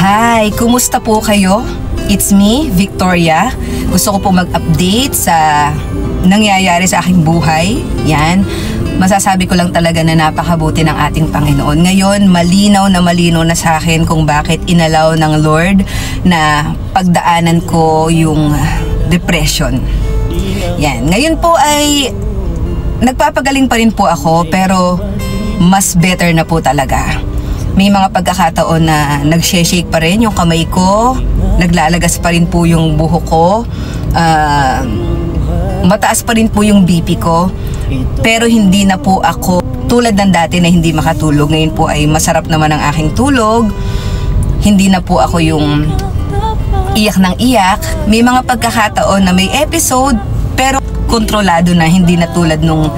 Hi! Kumusta po kayo? It's me, Victoria. Gusto ko po mag-update sa nangyayari sa aking buhay. Yan. Masasabi ko lang talaga na napakabuti ng ating Panginoon. Ngayon, malinaw na sa akin kung bakit inalaw ng Lord na pagdaanan ko yung depression. Yan. Ngayon po ay nagpapagaling pa rin po ako, pero mas better na po talaga. May mga pagkakataon na nag-shake pa rin yung kamay ko, naglalagas pa rin po yung buhok ko, mataas pa rin po yung BP ko, pero hindi na po ako tulad ng dati na hindi makatulog. Ngayon po ay masarap naman ang aking tulog, hindi na po ako yung iyak ng iyak. May mga pagkakataon na may episode, pero kontrolado na, hindi na tulad nung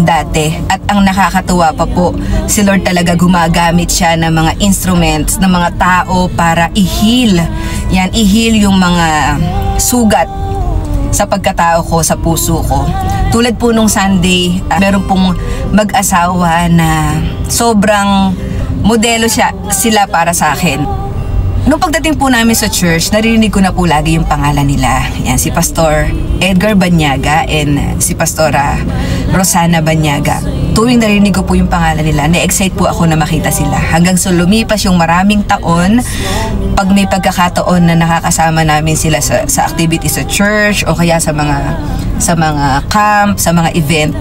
dati. At ang nakakatuwa pa po, si Lord talaga gumagamit siya ng mga instruments, ng mga tao para i-heal. Yan, i-heal yung mga sugat sa pagkatao ko, sa puso ko. Tulad po nung Sunday, meron pong mag-asawa na sobrang modelo sila para sa akin. Nung pagdating po namin sa church, narinig ko na po lagi yung pangalan nila. Yan, si Pastor Edgar Banyaga and si Pastora Rosana Banyaga. Tuwing narinig ko po yung pangalan nila, na-excite po ako na makita sila. Hanggang so lumipas yung maraming taon, pag may pagkakataon na nakakasama namin sila sa activity sa church o kaya sa mga camp, sa mga event,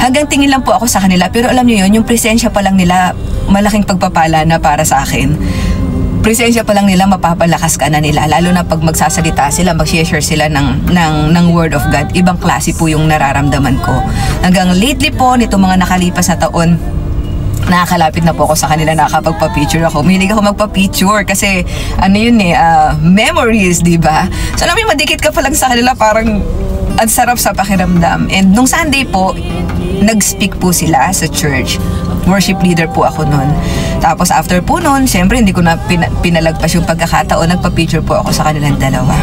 hanggang tingin lang po ako sa kanila. Pero alam niyo yun, yung presensya pa lang nila, malaking pagpapala na para sa akin. Presensya pa lang nila, mapapalakas ka na nila. Lalo na pag magsasalita sila, mag-share sila ng Word of God. Ibang klase po yung nararamdaman ko. Hanggang lately po, nito mga nakalipas na taon, nakakalapit na po ako sa kanila, nakakapagpa-picture ako. Mahilig ako magpa-picture kasi ano yun memories, di ba? So alam mo, madikit ka pa lang sa kanila, parang ang sarap sa pakiramdam. And nung Sunday po, nag-speak po sila sa church. Worship leader po ako nun. Tapos after po nun, syempre hindi ko na pinalagpas yung pagkakataon, nagpa-picture po ako sa kanilang dalawa.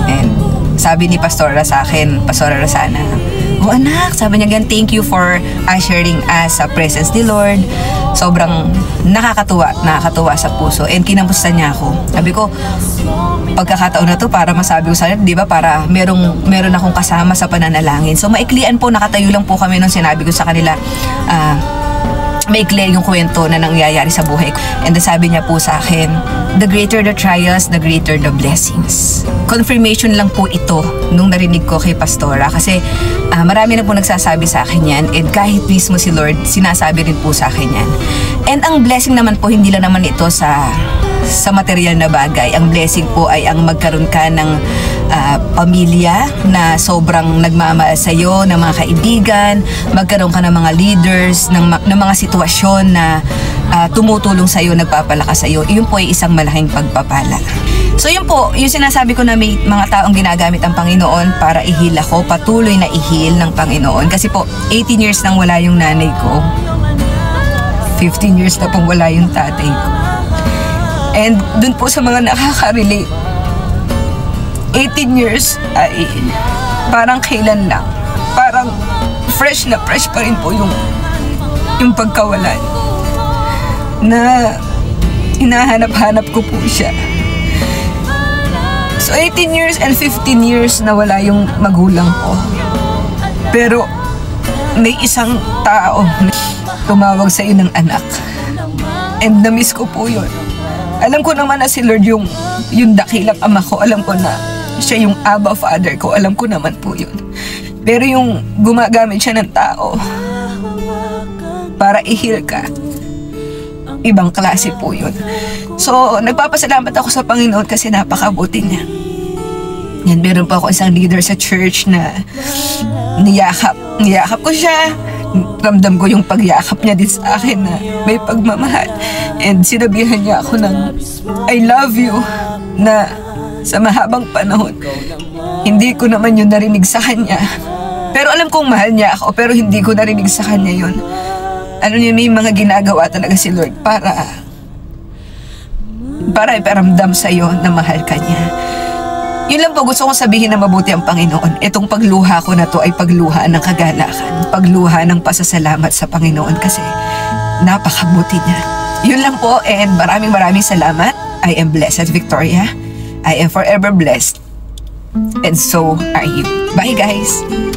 And sabi ni Pastora sa akin, Pastora Rosana, "Oh anak," sabi niya, "again, thank you for ushering us sa presence ni Lord." Sobrang nakakatuwa sa puso. And kinamusta niya ako. Sabi ko, pagkakataon na to para masabi ko sa kanila, di ba, para meron akong kasama sa pananalangin. So maiklian po, nakatayo lang po kami nung sinabi ko sa kanila, maikli yung kwento na nangyayari sa buhay ko. And sabi niya po sa akin, the greater the trials, the greater the blessings. Confirmation lang po ito nung narinig ko kay Pastora. Kasi marami na po nagsasabi sa akin yan. And kahit mismo si Lord, sinasabi rin po sa akin yan. And ang blessing naman po, hindi lang naman ito sa material na bagay. Ang blessing po ay ang magkaroon ka ng pamilya na sobrang nagmamahal sa'yo, ng mga kaibigan, magkaroon ka ng mga leaders, ng mga sitwasyon na tumutulong sa'yo, nagpapalakas sa'yo. Iyon po ay isang malaking pagpapala. So yun po, yung sinasabi ko na may mga taong ginagamit ang Panginoon para i-heal ako, patuloy na i-heal ng Panginoon. Kasi po, 18 years nang wala yung nanay ko. 15 years na pong wala yung tatay ko. And dun po sa mga nakaka-relate, 18 years ay parang kailan lang. Parang fresh na fresh pa rin po yung pagkawalan. Na hinahanap-hanap ko po siya. So 18 years and 15 years na wala yung magulang ko. Pero may isang tao na tumawag sa iyo ng anak. And na-miss ko po yun. Alam ko naman na si Lord yung dakilang ama ko. Alam ko na siya yung Abba Father ko. Alam ko naman po yun. Pero yung gumagamit siya ng tao para i-heal ka, ibang klase po yun. So, nagpapasalamat ako sa Panginoon kasi napakabuti niya. Yan, meron pa ako isang leader sa church na niyakap ko siya. Ramdam ko yung pagyakap niya din sa akin na may pagmamahal. And sinabihan niya ako ng I love you na sa mahabang panahon. Hindi ko naman yun narinig sa kanya. Pero alam kong mahal niya ako, pero hindi ko narinig sa kanya yun. Ano niya, may mga ginagawa talaga si Lord para iparamdam sa'yo na mahal ka niya. Yun lang po gusto kong sabihin na mabuti ang Panginoon. Itong pagluha ko na to ay pagluha ng kagalakan. Pagluha ng pasasalamat sa Panginoon kasi napakabuti niya. Yun lang po, and maraming salamat. I am blessed, Victoria. I am forever blessed. And so are you. Bye, guys!